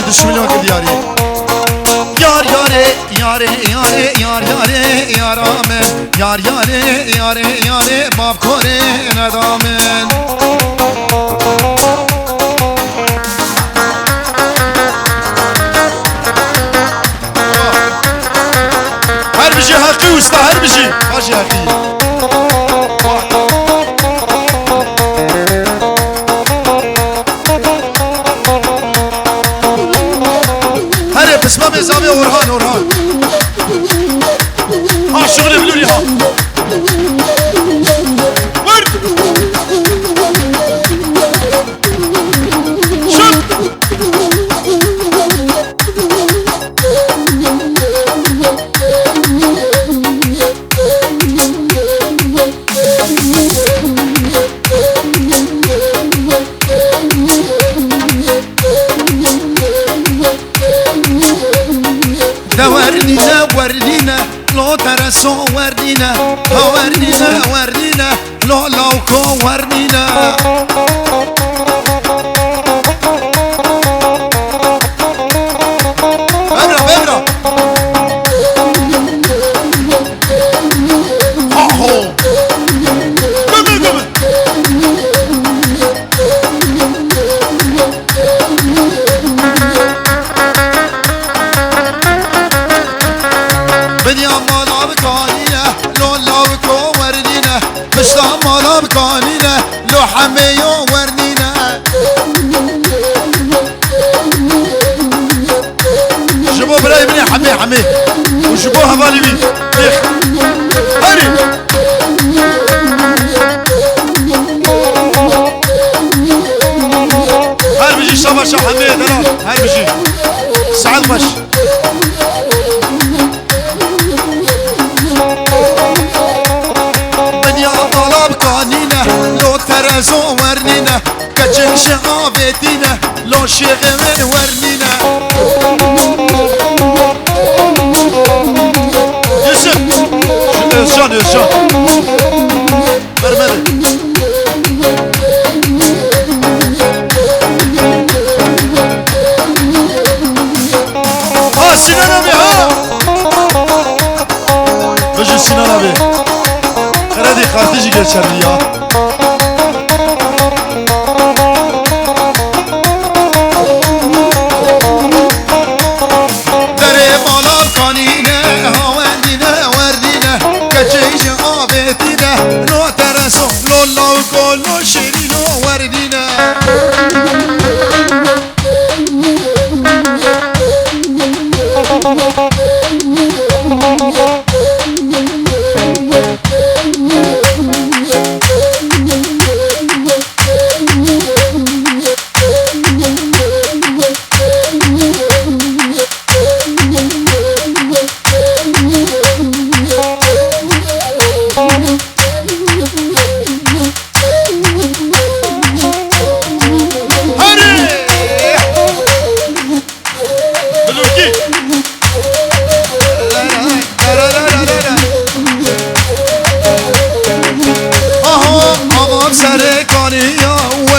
10 milyon ki diyari. Yar yare yare yare yar yare yaramen. Yar yare yare yare bab kore nedamen. Her bir şey hakkı usta, her bir şey. Başı hakkı. اسمه بزاوية ورهان ورهان ها شغل بلولي ها ورد شد وردينا وردينا لو ترسو وردينا وردينا وردينا لو لوكو وردينا ابرا ابرا هو لو حميو وردينا جيبوه براي مني حمي حمي وجيبوها بالي بي هاني هاي بيجي شبش حمي دلال هاي بيجي سعد باش ترزو ورنينا كجن شغافتينا لو شغمن ورنينا يسم يسجان يسجان مرمري ها سنان ابي ها بجي سنان ابي خردي خارتيجي geçerli ya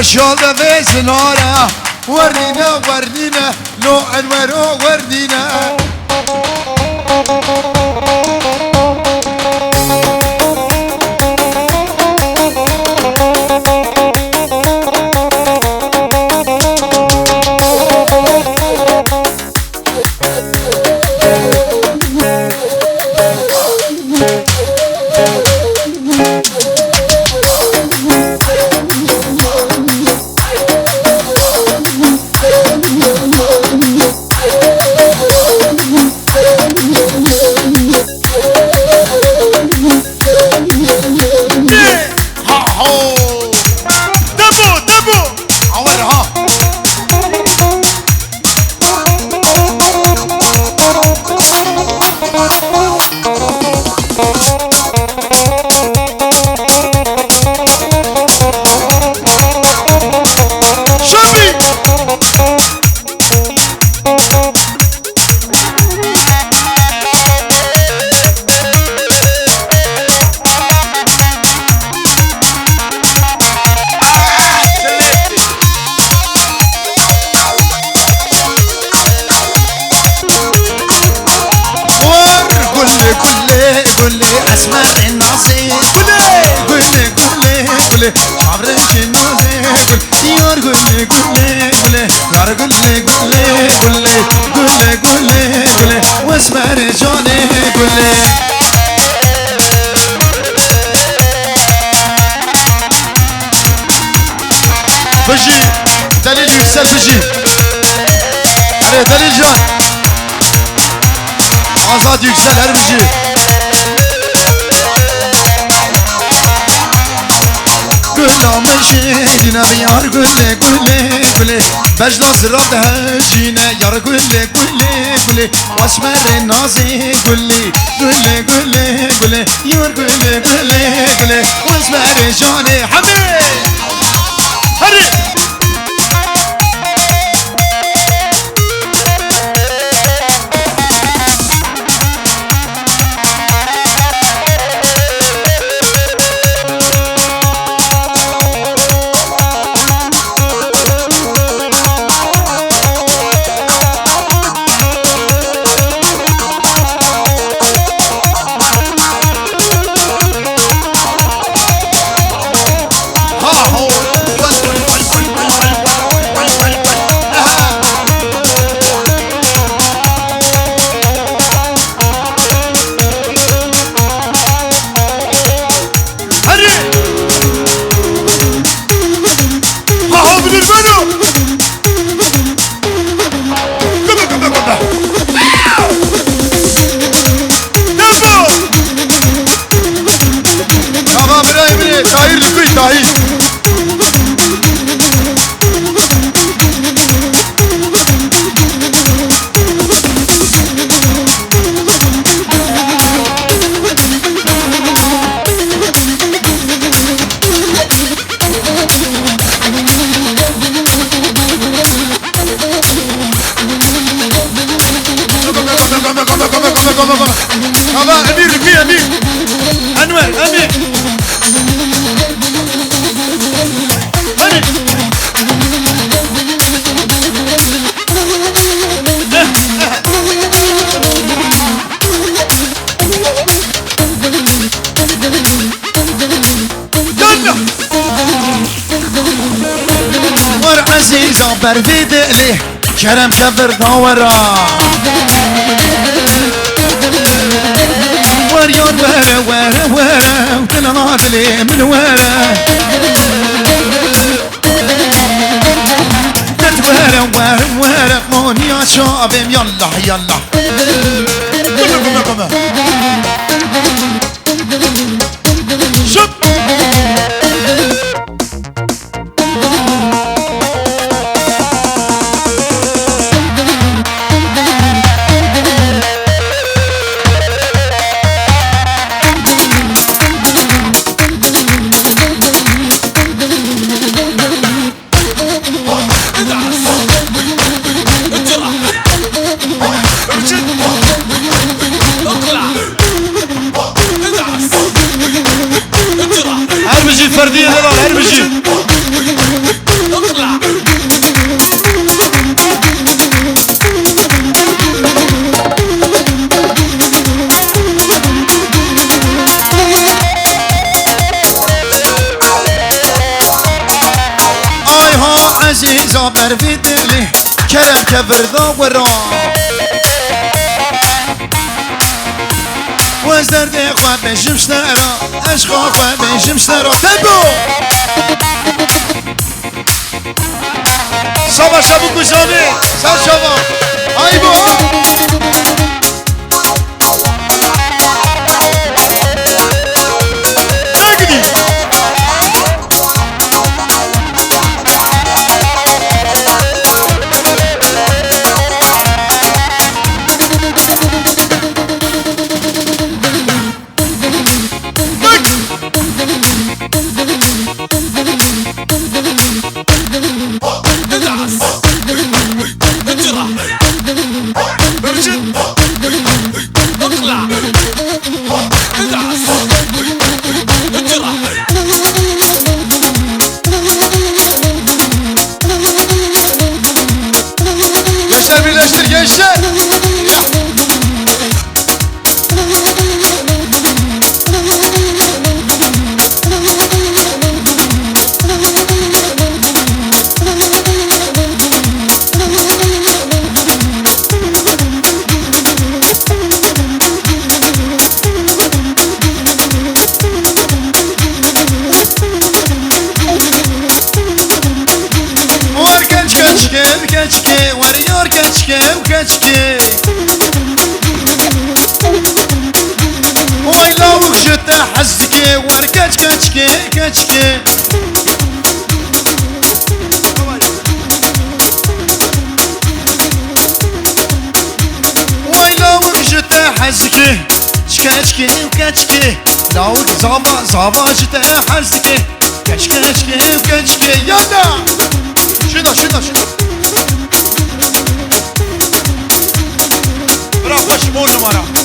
شاده به زناره وردينا وردينا لو انورو وردينا واسمر النازي قولي قولي عبرك النازي يار قولي يار قولي واسمر جاني قولي بجي دليل يكسل بجي عليه دليل جان آزاد يكسل هر بجي قلنا مجينا بيار قولي بجنا زراب هجينا يار قولي واسمر النازي قولي يار قولي واسمر جاني حبيب هري عزيزة برفيد لي كرم كبر دورا وريون ورا وتناد لي من ورا ورا مون يا شابم يلا شوف فردية هذا هربجي اطلع اي ها عزيزة برفيد لي كرم كبر ذورا وزرد خواه بشم شنرا عشق خواه بشم شنرا تبو شبا شبو کجانه سر شبا ای بو نگدی Virgin كچكي كچكي ويلاوك جتا حزكي كچكي وكچكي لاوك زابا زابا جتا حزكي كچكي وكچكي يلا شنو شنو شنو برافو شمون نمارا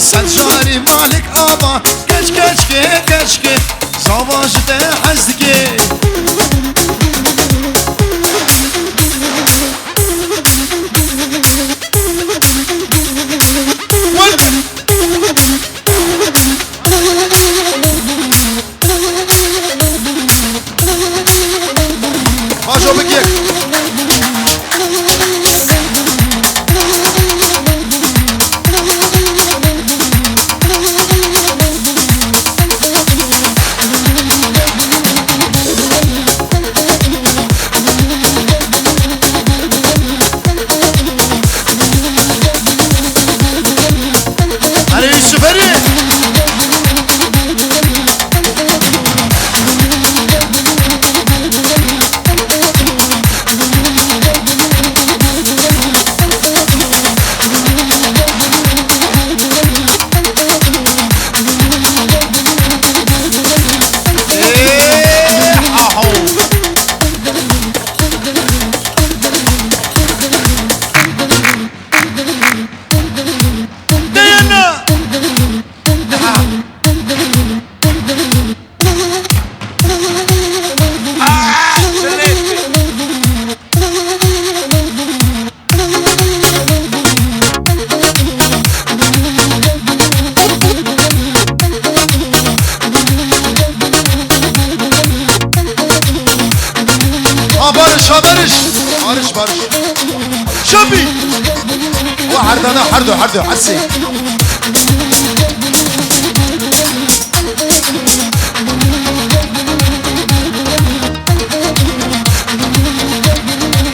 سنجاري مالك آبا كشكشكي كشكي صواجته حزكي هاجو بكيك بارش شبي وحردنا حردو حسي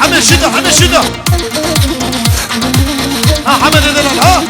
حمد شدة ها حمد دلال ها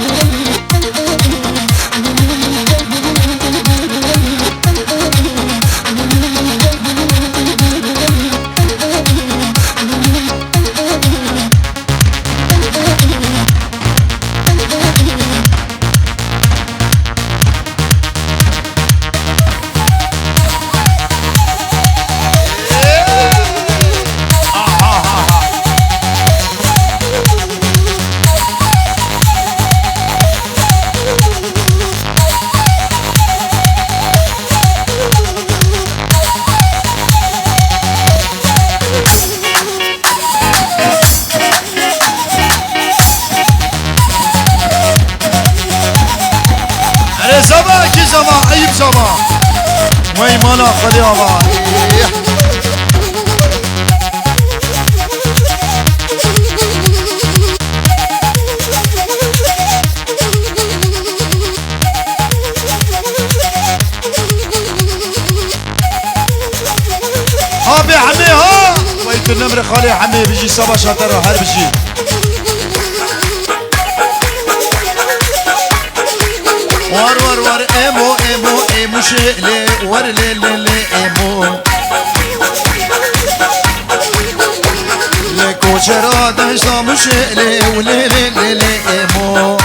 زما عيب زما وي مالا خلي آبا ها بي عمي ها ويت النمر خالي عمي بيجي صبا شاطر هر بيجي ور امو شيلي ور لي امو لكو شرا دشتا مشيلي ولي امو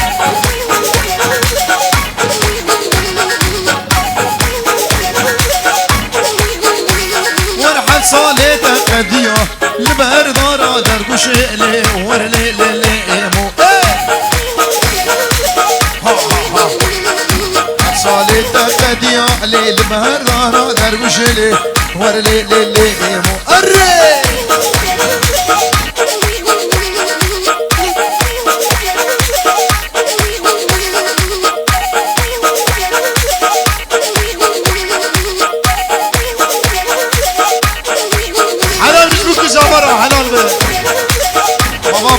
ورحل صالته قدية لبهر دارا درقو شيلي ور لي امو صالته قدية ليل بهر دارا درقو شيلي ور لي امو قري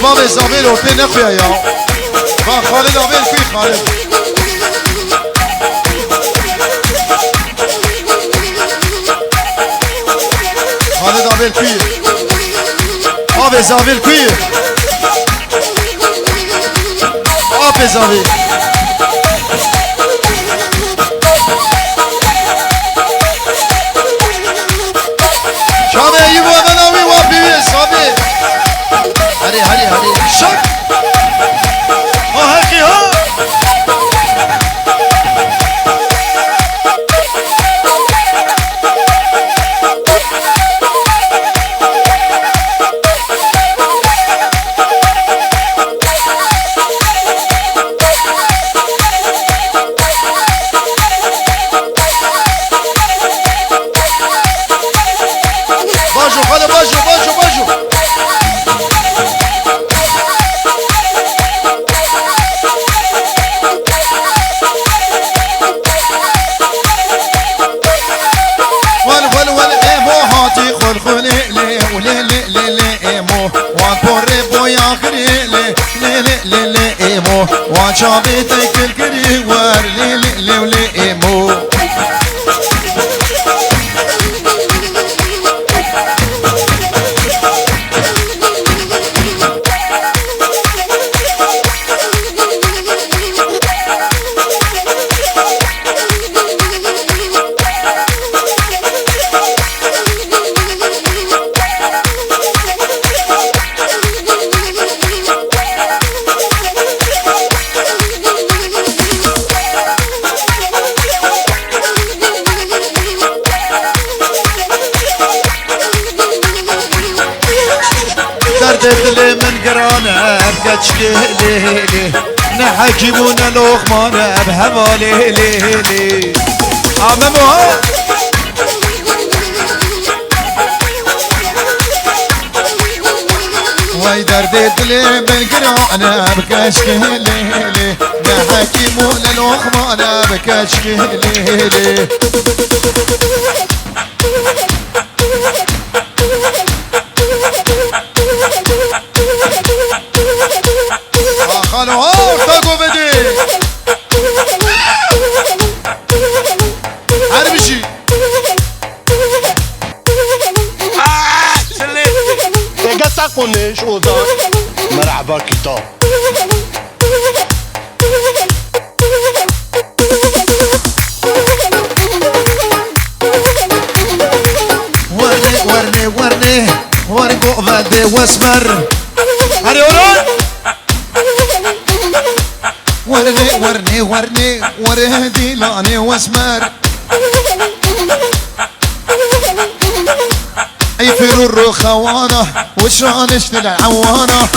بابا زابيل وبين اخويا يا خالد عبيل في خالد خالد عبيل زاویل کوی آب زاویل کوی آب زاویل شامه ایو مناوی و بیوی صابی هری هری هری شک آهکی ها وشابيتك الكري ور لي لي لي ولي ايمو دلي من قرانا بكتشكي ليلي نحكيمونا لوخمانا بهوالي ليلي عمموها واي درد دلي من قرانا بكتشكي ليلي نحكيمونا لوخمانا بكتشكي ليلي خالو هاو تاقو بدي هربشي قصة قنش وضان مرحبا كتاب ورني ورقو بدي واسمر هري ورون ورهدي لاني واسمر يفروا الرخوانة وشانش للعوانة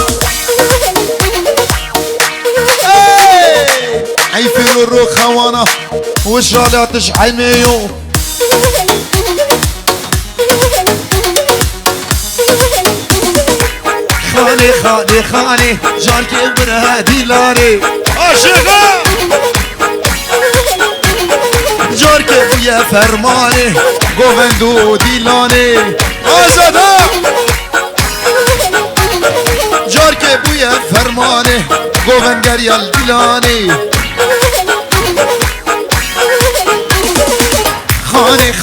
يفروا الرخوانة وشالاتش عميو خاني جاركي برهدي لاني عاشقا جاركي ويا فرماني گووندو دیلاني آزادا جاركي بويا فرماني گووندگر یال دیلاني خاني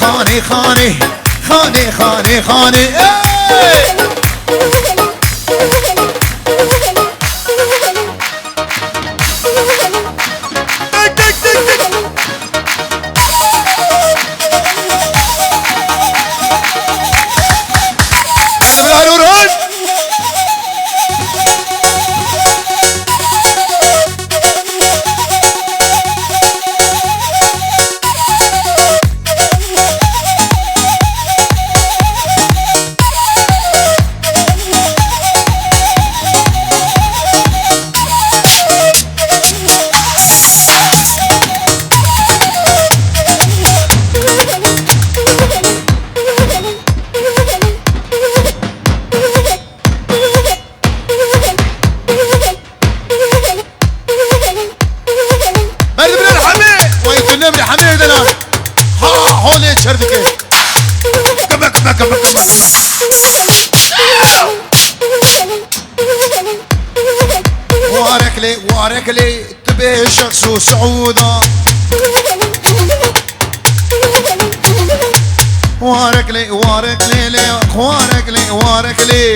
وارك لي تبي شخص وسعوده وارك لي وارك لي وارك لي وارك لي